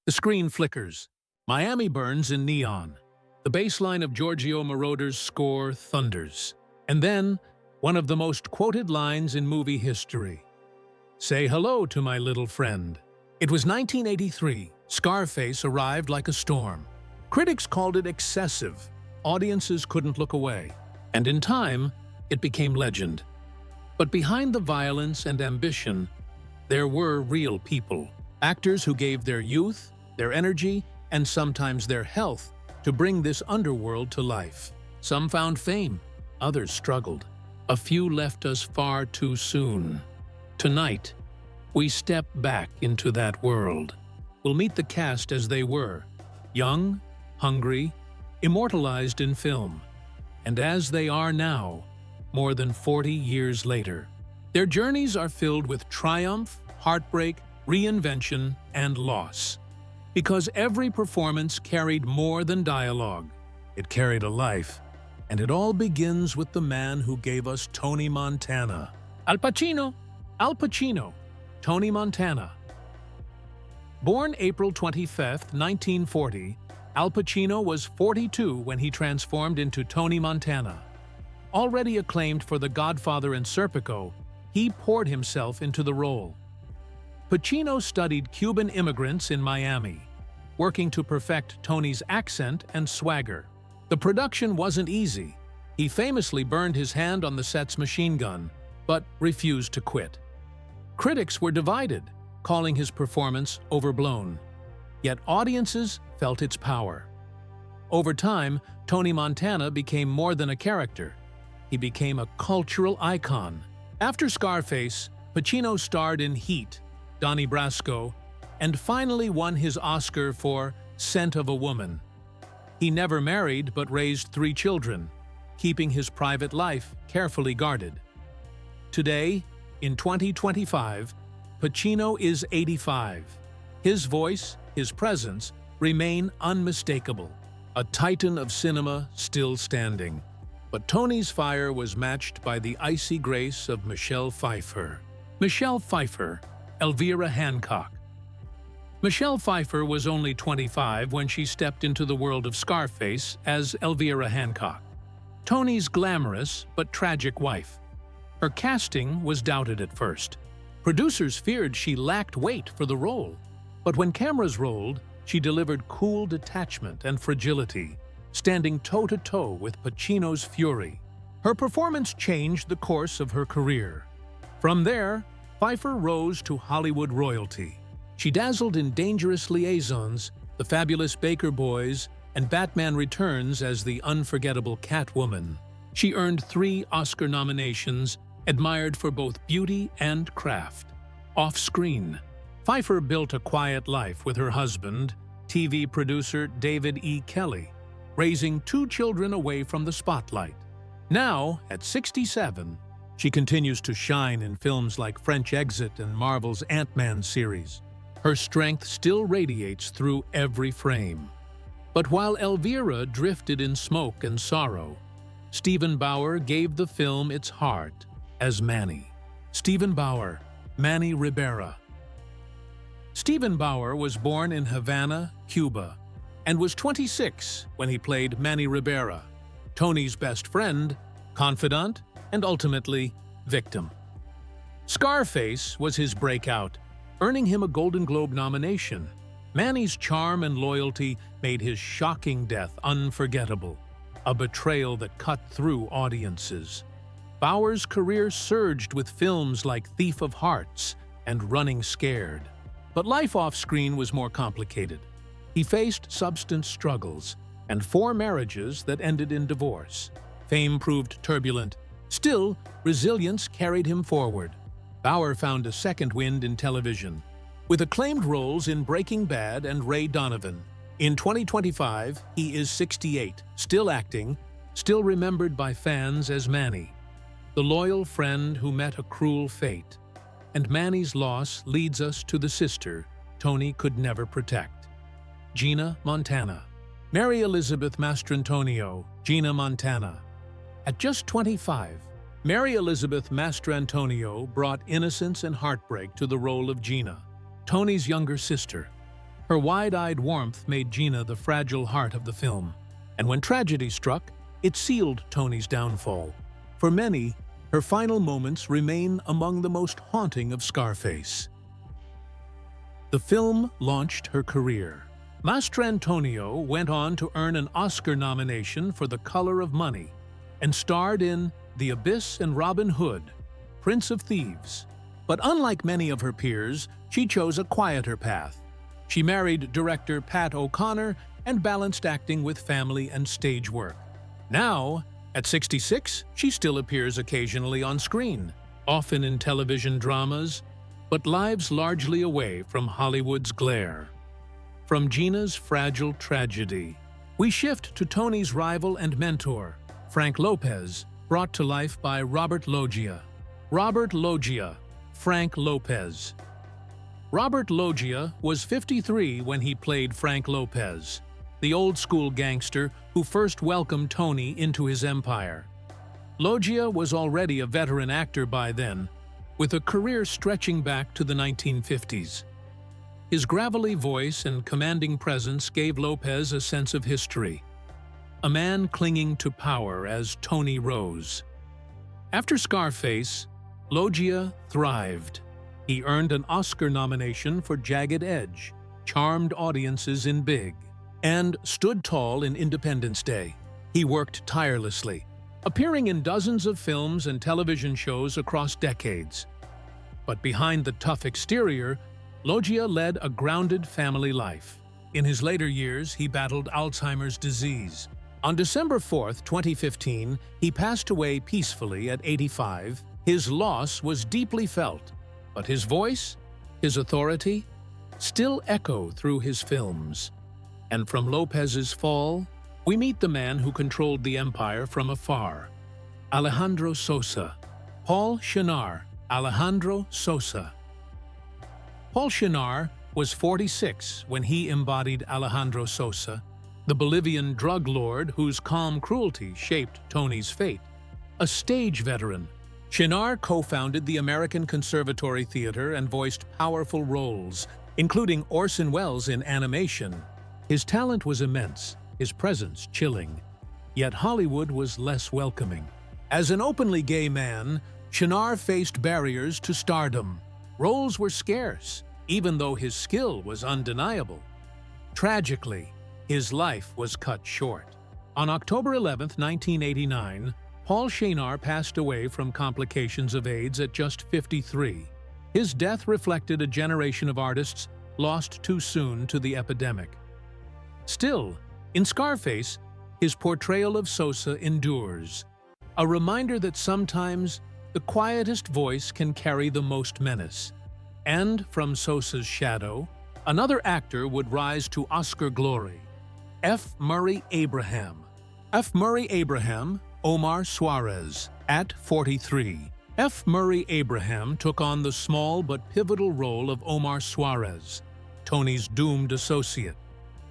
The screen flickers. Miami burns in neon. The bass line of Giorgio Moroder's score thunders. And then, one of the most quoted lines in movie history. "Say hello to my little friend." It was 1983. Scarface arrived like a storm. Critics called it excessive. Audiences couldn't look away. And in time, it became legend. But behind the violence and ambition, there were real people. Actors who gave their youth, their energy, and sometimes their health to bring this underworld to life. Some found fame, others struggled. A few left us far too soon. Tonight, we step back into that world. We'll meet the cast as they were, young, hungry, immortalized in film, and as they are now, more than 40 years later. Their journeys are filled with triumph, heartbreak, reinvention, and loss. Because every performance carried more than dialogue. It carried a life. And it all begins with the man who gave us Tony Montana. Al Pacino, Tony Montana. Born April 25, 1940, Al Pacino was 42 when he transformed into Tony Montana. Already acclaimed for The Godfather and Serpico, he poured himself into the role. Pacino studied Cuban immigrants in Miami, working to perfect Tony's accent and swagger. The production wasn't easy. He famously burned his hand on the set's machine gun, but refused to quit. Critics were divided, calling his performance overblown. Yet audiences felt its power. Over time, Tony Montana became more than a character. He became a cultural icon. After Scarface, Pacino starred in Heat, Donnie Brasco, and finally won his Oscar for Scent of a Woman. He never married but raised 3 children, keeping his private life carefully guarded. Today, in 2025, Pacino is 85. His voice, his presence, remain unmistakable. A titan of cinema still standing. But Tony's fire was matched by the icy grace of Michelle Pfeiffer. Michelle Pfeiffer, Elvira Hancock. Michelle Pfeiffer was only 25 when she stepped into the world of Scarface as Elvira Hancock, Tony's glamorous but tragic wife. Her casting was doubted at first. Producers feared she lacked weight for the role. But when cameras rolled, she delivered cool detachment and fragility, standing toe-to-toe with Pacino's fury. Her performance changed the course of her career. From there, Pfeiffer rose to Hollywood royalty. She dazzled in Dangerous Liaisons, The Fabulous Baker Boys, and Batman Returns as the unforgettable Catwoman. She earned 3 Oscar nominations, admired for both beauty and craft. Off-screen, Pfeiffer built a quiet life with her husband, TV producer David E. Kelley, raising 2 children away from the spotlight. Now, at 67, she continues to shine in films like French Exit and Marvel's Ant-Man series. Her strength still radiates through every frame. But while Elvira drifted in smoke and sorrow, Stephen Bauer gave the film its heart as Manny. Stephen Bauer, Manny Ribera. Stephen Bauer was born in Havana, Cuba, and was 26 when he played Manny Ribera, Tony's best friend, confidant, and ultimately, victim. Scarface was his breakout, earning him a Golden Globe nomination. Manny's charm and loyalty made his shocking death unforgettable, a betrayal that cut through audiences. Bauer's career surged with films like Thief of Hearts and Running Scared. But life off-screen was more complicated. He faced substance struggles and 4 marriages that ended in divorce. Fame proved turbulent. Still, resilience carried him forward. Bauer found a second wind in television, with acclaimed roles in Breaking Bad and Ray Donovan. In 2025, he is 68, still acting, still remembered by fans as Manny, the loyal friend who met a cruel fate. And Manny's loss leads us to the sister Tony could never protect, Gina Montana. Mary Elizabeth Mastrantonio, Gina Montana. At just 25, Mary Elizabeth Mastrantonio brought innocence and heartbreak to the role of Gina, Tony's younger sister. Her wide-eyed warmth made Gina the fragile heart of the film, and when tragedy struck, it sealed Toni's downfall. For many, her final moments remain among the most haunting of Scarface. The film launched her career. Mastrantonio went on to earn an Oscar nomination for The Color of Money and starred in The Abyss and Robin Hood, Prince of Thieves. But unlike many of her peers, she chose a quieter path. She married director Pat O'Connor and balanced acting with family and stage work. Now, at 66, she still appears occasionally on screen, often in television dramas, but lives largely away from Hollywood's glare. From Gina's fragile tragedy, we shift to Toni's rival and mentor, Frank Lopez, brought to life by Robert Loggia. Robert Loggia, Frank Lopez. Robert Loggia was 53 when he played Frank Lopez, the old-school gangster who first welcomed Toni into his empire. Loggia was already a veteran actor by then, with a career stretching back to the 1950s. His gravelly voice and commanding presence gave Lopez a sense of history, a man clinging to power as Toni rose. After Scarface, Loggia thrived. He earned an Oscar nomination for Jagged Edge, charmed audiences in Big, and stood tall in Independence Day. He worked tirelessly, appearing in dozens of films and television shows across decades. But behind the tough exterior, Loggia led a grounded family life. In his later years, he battled Alzheimer's disease. On December 4, 2015, he passed away peacefully at 85. His loss was deeply felt, but his voice, his authority, still echo through his films. And from Lopez's fall, we meet the man who controlled the empire from afar, Alejandro Sosa. Paul Shenar, Alejandro Sosa. Paul Shenar was 46 when he embodied Alejandro Sosa, the Bolivian drug lord whose calm cruelty shaped Toni's fate. A stage veteran, Shenar co-founded the American Conservatory Theater and voiced powerful roles, including Orson Welles in animation. His talent was immense, his presence chilling, yet Hollywood was less welcoming. As an openly gay man, Shenar faced barriers to stardom. Roles were scarce, even though his skill was undeniable. Tragically, his life was cut short. On October 11, 1989, Paul Shenar passed away from complications of AIDS at just 53. His death reflected a generation of artists lost too soon to the epidemic. Still, in Scarface, his portrayal of Sosa endures, a reminder that sometimes the quietest voice can carry the most menace. And from Sosa's shadow, another actor would rise to Oscar glory, F. Murray Abraham. F. Murray Abraham, Omar Suarez, at 43. F. Murray Abraham took on the small but pivotal role of Omar Suarez, Toni's doomed associate.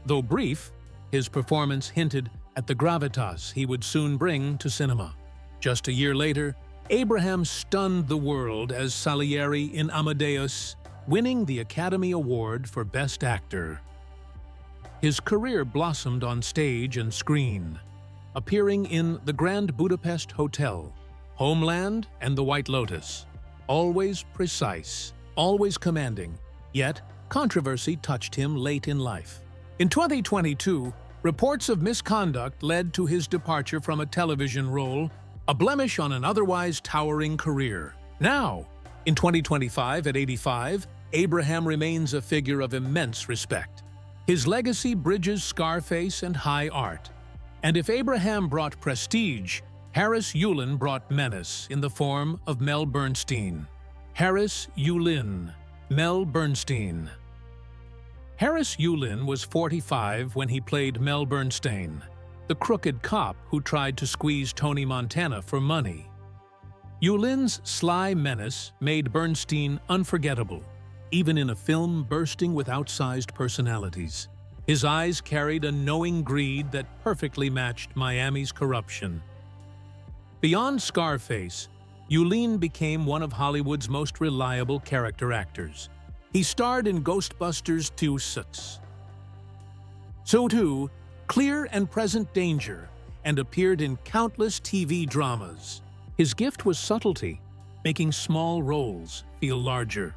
Though brief, his performance hinted at the gravitas he would soon bring to cinema. Just a year later, Abraham stunned the world as Salieri in Amadeus, winning the Academy Award for Best Actor. His career blossomed on stage and screen, appearing in The Grand Budapest Hotel, Homeland, and The White Lotus. Always precise, always commanding, yet controversy touched him late in life. In 2022, reports of misconduct led to his departure from a television role, a blemish on an otherwise towering career. Now, in 2025 at 85, Abraham remains a figure of immense respect. His legacy bridges Scarface and high art. And if Abraham brought prestige, Harris Yulin brought menace in the form of Mel Bernstein. Harris Yulin, Mel Bernstein. Harris Yulin was 45 when he played Mel Bernstein, the crooked cop who tried to squeeze Tony Montana for money. Yulin's sly menace made Bernstein unforgettable, even in a film bursting with outsized personalities. His eyes carried a knowing greed that perfectly matched Miami's corruption. Beyond Scarface, Yulin became one of Hollywood's most reliable character actors. He starred in Ghostbusters 2, So too, clear and present danger, and appeared in countless TV dramas. His gift was subtlety, making small roles feel larger.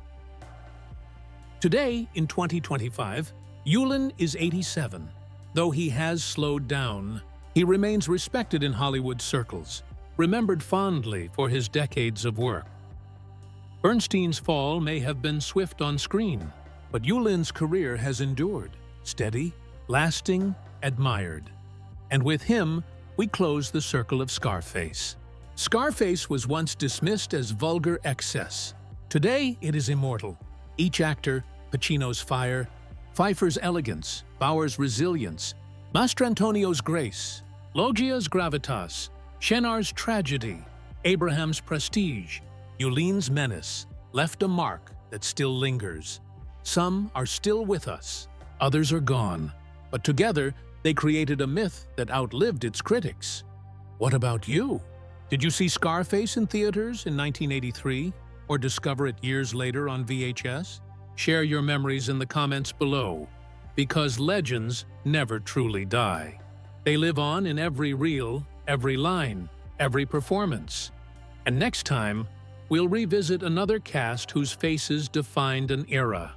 Today, in 2025, Yulin is 87. Though he has slowed down, he remains respected in Hollywood circles, remembered fondly for his decades of work. Bernstein's fall may have been swift on screen, but Yulin's career has endured, steady, lasting, admired. And with him, we close the circle of Scarface. Scarface was once dismissed as vulgar excess. Today, it is immortal. Each actor, Pacino's fire, Pfeiffer's elegance, Bauer's resilience, Mastrantonio's grace, Loggia's gravitas, Chenard's tragedy, Abraham's prestige, Yulin's menace, left a mark that still lingers. Some are still with us, others are gone, but together they created a myth that outlived its critics. What about you? Did you see Scarface in theaters in 1983 or discover it years later on VHS? Share your memories in the comments below, because legends never truly die. They live on in every reel, every line, every performance. And next time, we'll revisit another cast whose faces defined an era.